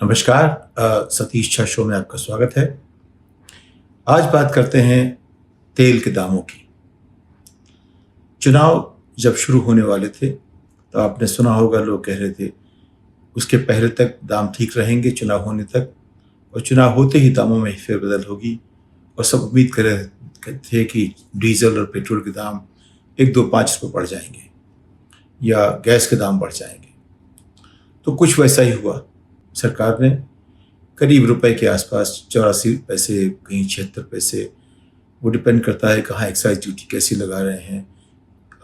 नमस्कार। सतीश छा शो में आपका स्वागत है। आज बात करते हैं तेल के दामों की। चुनाव जब शुरू होने वाले थे तो आपने सुना होगा, लोग कह रहे थे उसके पहले तक दाम ठीक रहेंगे चुनाव होने तक, और चुनाव होते ही दामों में फेरबदल होगी। और सब उम्मीद कर रहे थे कि डीजल और पेट्रोल के दाम 1-2-5 रुपये बढ़ जाएंगे या गैस के दाम बढ़ जाएंगे। तो कुछ वैसा ही हुआ। सरकार ने करीब रुपए के आसपास 84 पैसे, कहीं 76 पैसे, वो डिपेंड करता है कहाँ एक्साइज ड्यूटी कैसी लगा रहे हैं,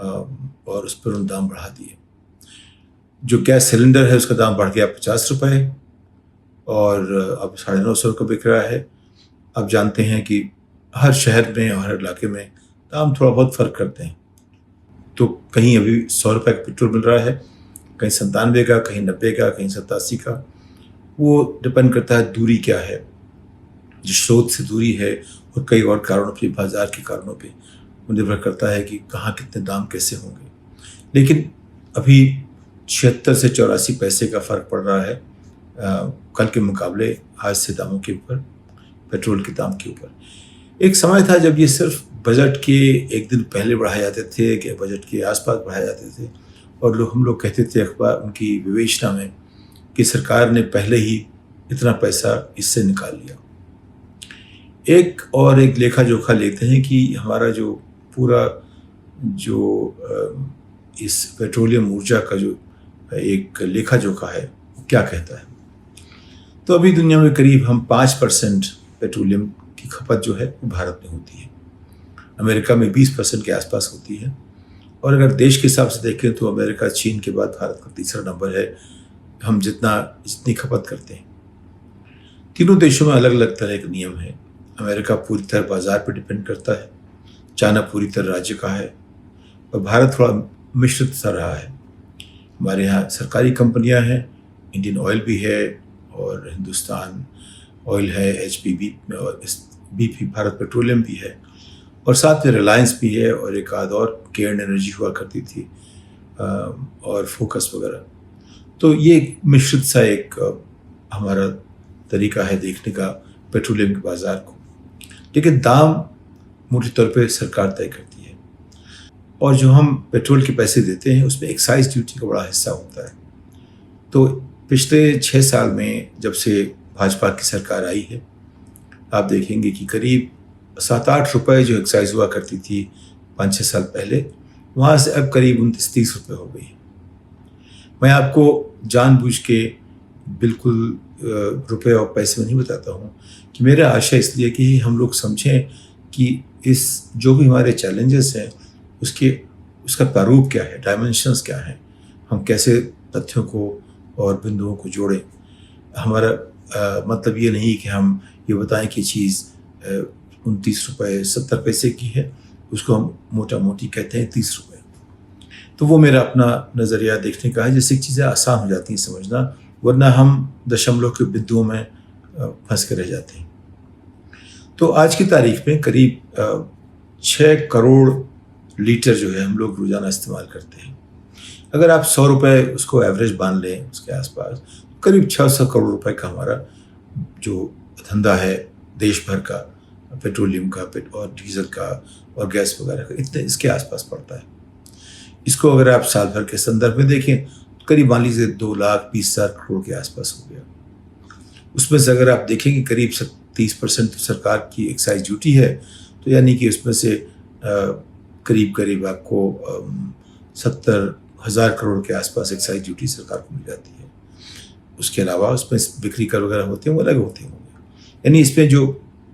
और उस पर उन दाम बढ़ा दिए। जो गैस सिलेंडर है उसका दाम बढ़ गया 50 रुपये और अब 950 रुपये बिक रहा है। अब जानते हैं कि हर शहर में और हर इलाके में दाम थोड़ा बहुत फ़र्क करते हैं। तो कहीं अभी 100 रुपये का पेट्रोल मिल रहा है, कहीं 97 का, कहीं 90 का, कहीं 87 का। वो डिपेंड करता है दूरी क्या है, जो स्रोत से दूरी है, और कई और कारणों पे, बाजार के कारणों पे वो निर्भर करता है कि कहाँ कितने दाम कैसे होंगे। लेकिन अभी 76 से 84 पैसे का फ़र्क पड़ रहा है कल के मुकाबले, आज से दामों के ऊपर, पेट्रोल के दाम के ऊपर। एक समय था जब ये सिर्फ बजट के एक दिन पहले बढ़ाए जाते थे, कि बजट के आसपास बढ़ाए जाते थे, और हम लोग कहते थे अखबार उनकी विवेचना में कि सरकार ने पहले ही इतना पैसा इससे निकाल लिया। एक लेखा जोखा लेते हैं कि हमारा जो पूरा इस पेट्रोलियम ऊर्जा का जो एक लेखा जोखा है वो क्या कहता है। तो अभी दुनिया में करीब हम 5% पेट्रोलियम की खपत जो है वो भारत में होती है। अमेरिका में 20% के आसपास होती है। और अगर देश के हिसाब से देखें तो अमेरिका चीन के बाद भारत का तीसरा नंबर है, हम जितनी खपत करते हैं। तीनों देशों में अलग अलग तरह के नियम हैं। अमेरिका पूरी तरह बाजार पर डिपेंड करता है, चाइना पूरी तरह राज्य का है, और भारत थोड़ा मिश्रित सा रहा है। हमारे यहाँ सरकारी कंपनियां हैं, इंडियन ऑयल भी है और हिंदुस्तान ऑयल है, एचपीबी और BP भारत पेट्रोलियम भी है, और साथ में रिलायंस भी है, और एक आध और केयर्न एनर्जी हुआ करती थी, और फोकस वगैरह। तो ये मिश्रित सा एक हमारा तरीका है देखने का पेट्रोलियम के बाज़ार को। लेकिन दाम मोटे तौर पे सरकार तय करती है, और जो हम पेट्रोल के पैसे देते हैं उसमें एक्साइज ड्यूटी का बड़ा हिस्सा होता है। तो पिछले 6 साल में जब से भाजपा की सरकार आई है, आप देखेंगे कि करीब 7-8 रुपये जो एक्साइज हुआ करती थी 5-6 साल पहले, वहाँ से अब करीब 29-30 रुपये हो गई। मैं आपको जानबूझ के बिल्कुल रुपए और पैसे में नहीं बताता हूँ, कि मेरा आशा इसलिए कि हम लोग समझें कि इस जो भी हमारे चैलेंजेस हैं उसका प्रारूप क्या है, डायमेंशंस क्या हैं, हम कैसे तथ्यों को और बिंदुओं को जोड़ें। हमारा मतलब ये नहीं कि हम ये बताएं कि चीज़ 29 रुपये 70 पैसे की है, उसको हम मोटा मोटी कहते हैं 30 रुपये। तो वो मेरा अपना नज़रिया देखने का है, जिससे चीज़ें आसान हो जाती हैं समझना, वरना हम दशमलव के बिंदुओं में फंस के रह जाते हैं। तो आज की तारीख में करीब 6 करोड़ लीटर जो है हम लोग रोज़ाना इस्तेमाल करते हैं। अगर आप 100 रुपये उसको एवरेज मान लें, उसके आसपास करीब 600 करोड़ रुपए का हमारा जो धंधा है देश भर का, पेट्रोलियम का और डीजल का और गैस वगैरह का, इतने इसके आसपास पड़ता है। इसको अगर आप साल भर के संदर्भ में देखें तो करीब मान लीजिए 2,20,000 करोड़ के आसपास हो गया। उसमें से अगर आप देखेंगे करीब 30% तो सरकार की एक्साइज ड्यूटी है, तो यानी कि उसमें से करीब आपको 70,000 करोड़ के आसपास एक्साइज ड्यूटी सरकार को मिल जाती है। उसके अलावा उसमें बिक्री कर वगैरह होते हैं, वो अलग होते हैं। यानी इसमें जो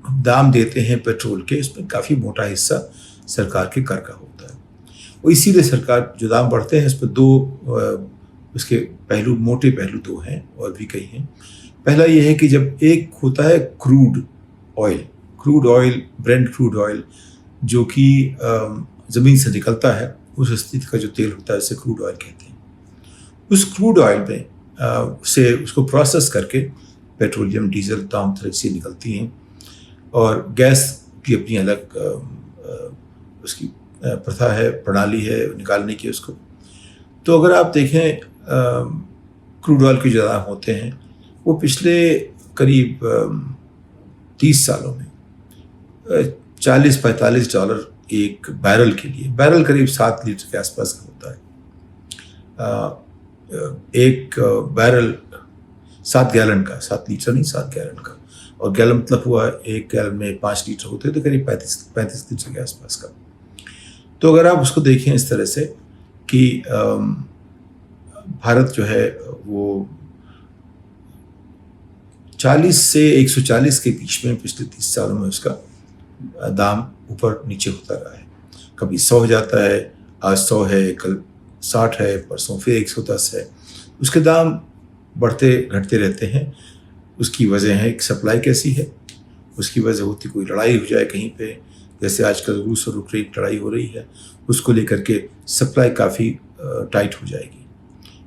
दाम देते हैं पेट्रोल के, उसमें काफ़ी मोटा हिस्सा सरकार के कर का होता है। और इसीलिए सरकार जो दाम बढ़ते हैं, इस पर उसके पहलू, मोटे पहलू 2 हैं, और भी कई हैं। पहला ये है कि जब एक होता है crude oil, Brent crude oil, जो कि ज़मीन से निकलता है, उस स्थिति का जो तेल होता है उसे क्रूड ऑयल कहते हैं। उस क्रूड ऑयल में से उसको प्रोसेस करके पेट्रोलियम, डीजल तमाम तरह से निकलती हैं, और गैस की अपनी अलग उसकी प्रथा है, प्रणाली है निकालने की उसको। तो अगर आप देखें क्रूड ऑयल के जो दाम होते हैं वो पिछले करीब 30 सालों में $40-45 एक बैरल के लिए, बैरल करीब 7 लीटर के आसपास का होता है। एक बैरल 7 गैलन का, 7 लीटर नहीं 7 गैलन का, और गैलन मतलब हुआ एक गैलन में 5 लीटर होते हैं, तो करीब 35 लीटर के आसपास का। तो अगर आप उसको देखें इस तरह से कि भारत जो है वो 40 से 140 के बीच में पिछले 30 सालों में उसका दाम ऊपर नीचे होता रहा है। कभी 100 हो जाता है, आज 100 है, कल 60 है, परसों फिर 110 है। उसके दाम बढ़ते घटते रहते हैं। उसकी वजह है कि सप्लाई कैसी है, उसकी वजह होती कोई लड़ाई हो जाए कहीं पे, जैसे आजकल रूस और यूक्रेन की लड़ाई हो रही है, उसको लेकर के सप्लाई काफ़ी टाइट हो जाएगी।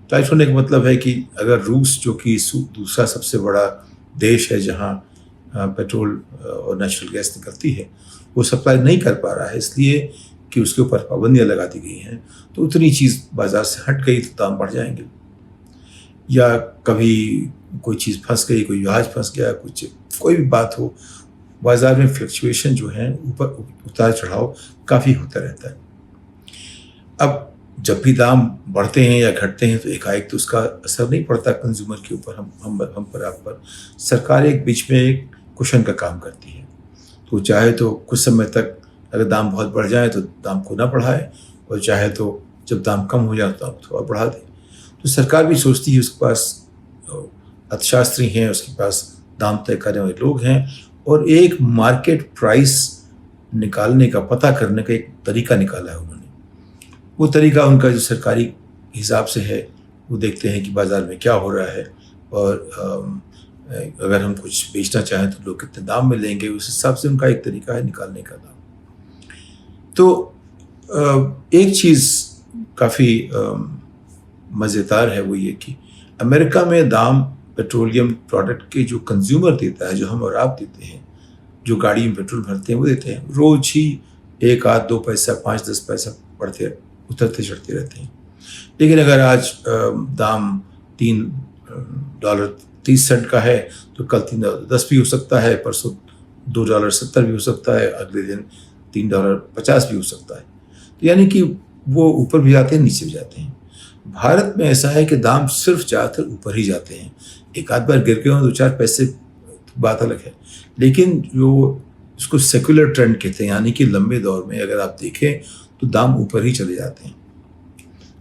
टाइट होने का मतलब है कि अगर रूस, जो कि दूसरा सबसे बड़ा देश है जहाँ पेट्रोल और नेचुरल गैस निकलती है, वो सप्लाई नहीं कर पा रहा है इसलिए कि उसके ऊपर पाबंदियाँ लगा दी गई हैं, तो उतनी चीज़ बाज़ार से हट गई तो दाम बढ़ जाएंगे। या कभी कोई चीज़ फंस गई, कोई जहाज फंस गया, कुछ कोई भी बात हो, बाज़ार में फ्लक्चुएशन जो है, ऊपर उतार चढ़ाव काफ़ी होता रहता है। अब जब भी दाम बढ़ते हैं या घटते हैं तो एकाएक तो उसका असर नहीं पड़ता कंज्यूमर के ऊपर, हम पर, आप पर। सरकार एक बीच में एक कुशन का काम करती है, तो चाहे तो कुछ समय तक अगर दाम बहुत बढ़ जाए तो दाम को ना बढ़ाए, और चाहे तो जब दाम कम हो जाए तो दाम थोड़ा बढ़ा दे। तो सरकार भी सोचती है उसके पास अर्थशास्त्री हैं, उसके पास दाम तय करने वाले लोग हैं, और एक मार्केट प्राइस निकालने का, पता करने का एक तरीका निकाला है उन्होंने। वो तरीका उनका जो सरकारी हिसाब से है, वो देखते हैं कि बाज़ार में क्या हो रहा है, और अगर हम कुछ बेचना चाहें तो लोग कितने दाम में लेंगे, उस हिसाब से उनका एक तरीका है निकालने का दाम। तो एक चीज़ काफ़ी मज़ेदार है, वो ये कि अमेरिका में दाम पेट्रोलियम प्रोडक्ट के जो कंज्यूमर देता है, जो हम और आप देते हैं, जो गाड़ी में पेट्रोल भरते हैं वो देते हैं, रोज़ ही 1 आध 2 पैसा 5-10 पैसा बढ़ते उतरते चढ़ते रहते हैं। लेकिन अगर आज दाम $3.30 का है तो कल $3.10 भी हो सकता है, परसों $2.70 भी हो सकता है, अगले दिन $3.50 भी हो सकता है। तो यानी कि वो ऊपर भी जाते हैं, नीचे भी जाते हैं। भारत में ऐसा है कि दाम सिर्फ ज़्यादातर ऊपर ही जाते हैं। एक आध बार गिर गए हों 2-4 पैसे, बात अलग है, लेकिन जो उसको सेकुलर ट्रेंड कहते हैं, यानी कि लंबे दौर में अगर आप देखें तो दाम ऊपर ही चले जाते हैं।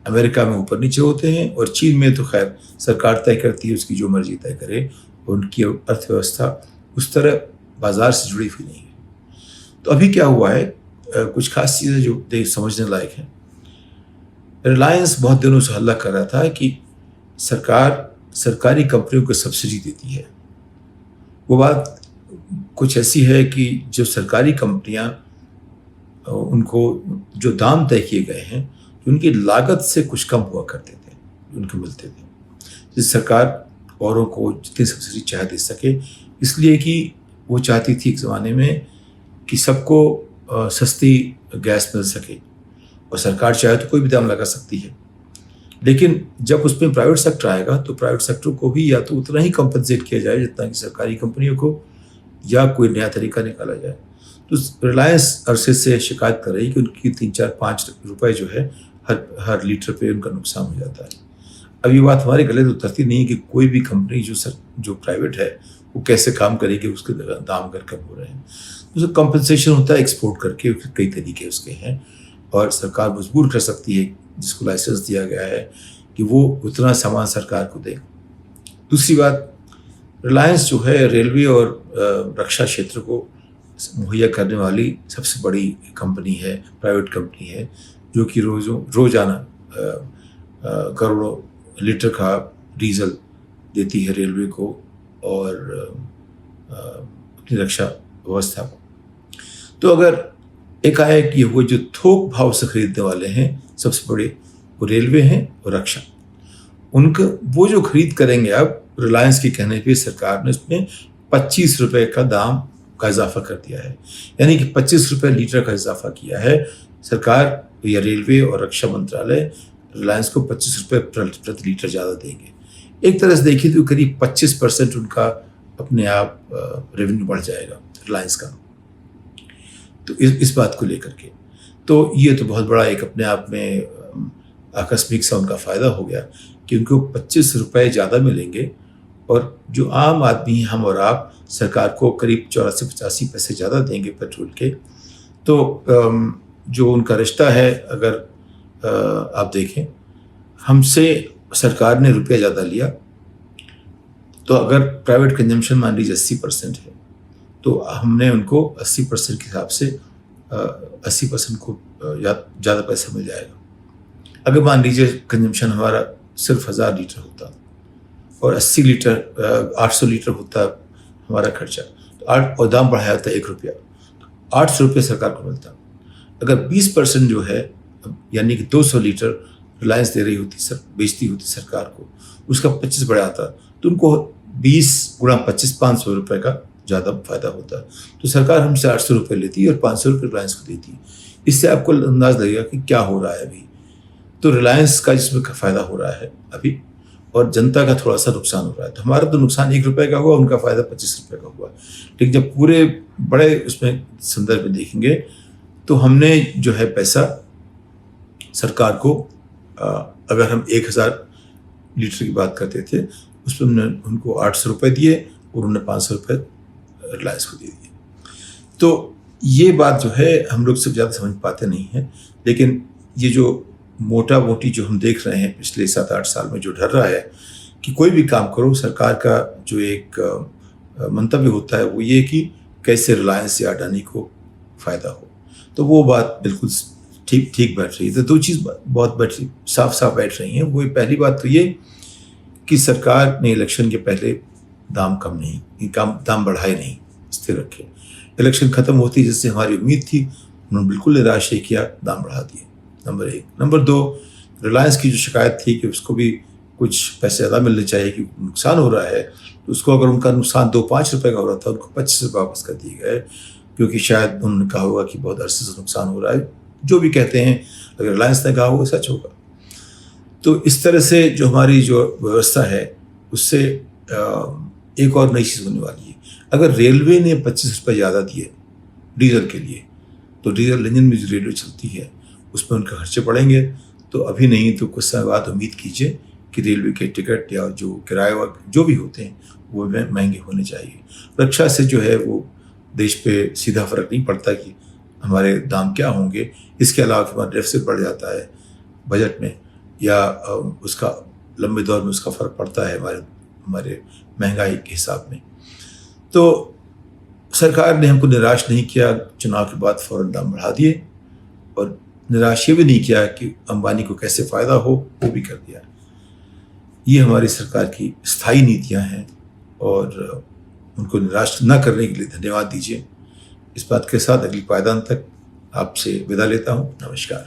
अमेरिका में ऊपर नीचे होते हैं, और चीन में तो खैर सरकार तय करती है, उसकी जो मर्जी तय करे, उनकी अर्थव्यवस्था उस तरह बाज़ार से जुड़ी हुई नहीं है। तो अभी क्या हुआ है, कुछ खास चीज़ें जो समझने लायक हैं। रिलायंस बहुत दिनों से हल्ला कर रहा था कि सरकार सरकारी कंपनियों को सब्सिडी देती है। वो बात कुछ ऐसी है कि जो सरकारी कंपनियां, उनको जो दाम तय किए गए हैं, उनकी लागत से कुछ कम हुआ करते थे, उनको मिलते थे, जिस सरकार औरों को जितनी सब्सिडी चाहे दे सके, इसलिए कि वो चाहती थी एक ज़माने में कि सबको सस्ती गैस मिल सके, और सरकार चाहे तो कोई भी दाम लगा सकती है। लेकिन जब उसमें प्राइवेट सेक्टर आएगा तो प्राइवेट सेक्टर को भी या तो उतना ही कंपनसेट किया जाए जितना कि सरकारी कंपनियों को, या कोई नया तरीका निकाला जाए। तो रिलायंस अरसे से शिकायत कर रही कि उनकी 3-4-5 रुपए जो है हर लीटर पे उनका नुकसान हो जाता है। अब ये बात हमारे गले तो उतरती नहीं है कि कोई भी कंपनी जो प्राइवेट है वो कैसे काम करेगी, उसके दाम अगर कम हो रहे हैं। तो कंपनसेशन होता है एक्सपोर्ट करके, कई तरीके उसके हैं, और सरकार मजबूर कर सकती है जिसको लाइसेंस दिया गया है कि वो उतना सामान सरकार को दे। दूसरी बात, रिलायंस जो है रेलवे और रक्षा क्षेत्र को मुहैया करने वाली सबसे बड़ी कंपनी है, प्राइवेट कंपनी है, जो कि रोज़ाना करोड़ों लीटर का डीजल देती है रेलवे को और अपनी रक्षा व्यवस्था को। तो अगर एकाएक ये वो जो थोक भाव से खरीदने वाले हैं सबसे बड़े, वो रेलवे हैं और रक्षा, उनका वो जो खरीद करेंगे, अब रिलायंस के कहने पे सरकार ने उसमें 25 रुपए का दाम का इजाफा कर दिया है, यानी कि 25 रुपए लीटर का इजाफा किया है सरकार, या रेलवे और रक्षा मंत्रालय रिलायंस को 25 रुपए प्रति लीटर ज़्यादा देंगे। एक तरह से देखिए तो करीब 25% उनका अपने आप रेवेन्यू बढ़ जाएगा रिलायंस का। तो इस बात को लेकर के तो ये तो बहुत बड़ा एक अपने आप में आकस्मिक सा उनका फ़ायदा हो गया कि उनको 25 रुपये ज़्यादा मिलेंगे, और जो आम आदमी हम और आप सरकार को करीब 84-85 पैसे ज़्यादा देंगे पेट्रोल के। तो जो उनका रिश्ता है, अगर आप देखें, हमसे सरकार ने रुपया ज़्यादा लिया, तो अगर प्राइवेट कंजम्पशन मान लीजिए 80% है, तो हमने उनको 80% के हिसाब से 80% को ज़्यादा पैसा मिल जाएगा। अगर मान लीजिए कंजम्पशन हमारा सिर्फ 1000 लीटर होता और 80 लीटर 800 लीटर होता हमारा खर्चा, तो और दाम बढ़ाया होता 1 रुपया, 800 रुपये सरकार को मिलता। अगर 20% जो है, यानी कि 200 लीटर रिलायंस दे रही होती, बेचती होती सरकार को, उसका 25 बढ़ाता, तो उनको 20 गुणा 25 500 रुपये का ज़्यादा फायदा होता। तो सरकार हमसे 800 रुपये लेती और 500 रुपये रिलायंस को देती। इससे आपको अंदाज लगेगा कि क्या हो रहा है अभी। तो रिलायंस का जिसमें फ़ायदा हो रहा है अभी, और जनता का थोड़ा सा नुकसान हो रहा है। तो हमारा तो नुकसान 1 रुपये का हुआ, उनका फ़ायदा 25 रुपये का हुआ। लेकिन जब पूरे बड़े उसमें संदर्भ में देखेंगे तो हमने जो है पैसा सरकार को, अगर हम 1000 लीटर की बात करते थे, उसमें हमने उनको 800 रुपये दिए और उन्होंने 500 रुपये रिलायंस को दे दिए। तो ये बात जो है हम लोग सब ज़्यादा समझ पाते नहीं हैं, लेकिन ये जो मोटा मोटी जो हम देख रहे हैं पिछले 7-8 साल में जो ढल रहा है कि कोई भी काम करो, सरकार का जो एक मंतव्य होता है वो ये कि कैसे रिलायंस या अडानी को फ़ायदा हो। तो वो बात बिल्कुल ठीक बैठ रही है। तो दो चीज़ बहुत साफ बैठ रही हैं। वो पहली बात तो ये कि सरकार ने इलेक्शन के पहले दाम दाम बढ़ाए नहीं, स्थिर रखे। इलेक्शन ख़त्म होती जैसे हमारी उम्मीद थी, उन्होंने बिल्कुल निराश ही किया, दाम बढ़ा दिए, नंबर 1। नंबर 2, रिलायंस की जो शिकायत थी कि उसको भी कुछ पैसे ज़्यादा मिलने चाहिए कि नुकसान हो रहा है, तो उसको अगर उनका नुकसान 2-5 रुपये का हो रहा था, उनको 25 रुपये वापस कर दिए गए, क्योंकि शायद उन्होंने कहा होगा कि बहुत अरसे से नुकसान हो रहा है। जो भी कहते हैं, अगर रिलायंस ने कहा होगा सच होगा। तो इस तरह से जो हमारी जो व्यवस्था है उससे एक और नई चीज़ होने वाली है। अगर रेलवे ने 25 रुपये ज़्यादा दिए डीजल के लिए, तो डीजल इंजन में जो रेलवे चलती है उसमें उनके खर्चे बढ़ेंगे। तो अभी नहीं तो कुछ समय बाद उम्मीद कीजिए कि रेलवे के टिकट या जो किराए जो भी होते हैं वो महंगे होने चाहिए। रक्षा से जो है वो देश पे सीधा फ़र्क नहीं पड़ता कि हमारे दाम क्या होंगे। इसके अलावा हमारा डेफिसिट बढ़ जाता है बजट में, या उसका लंबे दौर में उसका फ़र्क पड़ता है हमारे महंगाई के हिसाब में। तो सरकार ने हमको निराश नहीं किया, चुनाव के बाद फ़ौरन दाम बढ़ा दिए, और निराश ये भी नहीं किया कि अंबानी को कैसे फ़ायदा हो, वो भी कर दिया। ये हमारी सरकार की स्थायी नीतियां हैं, और उनको निराश न करने के लिए धन्यवाद दीजिए। इस बात के साथ अगली पायदान तक आपसे विदा लेता हूँ। नमस्कार।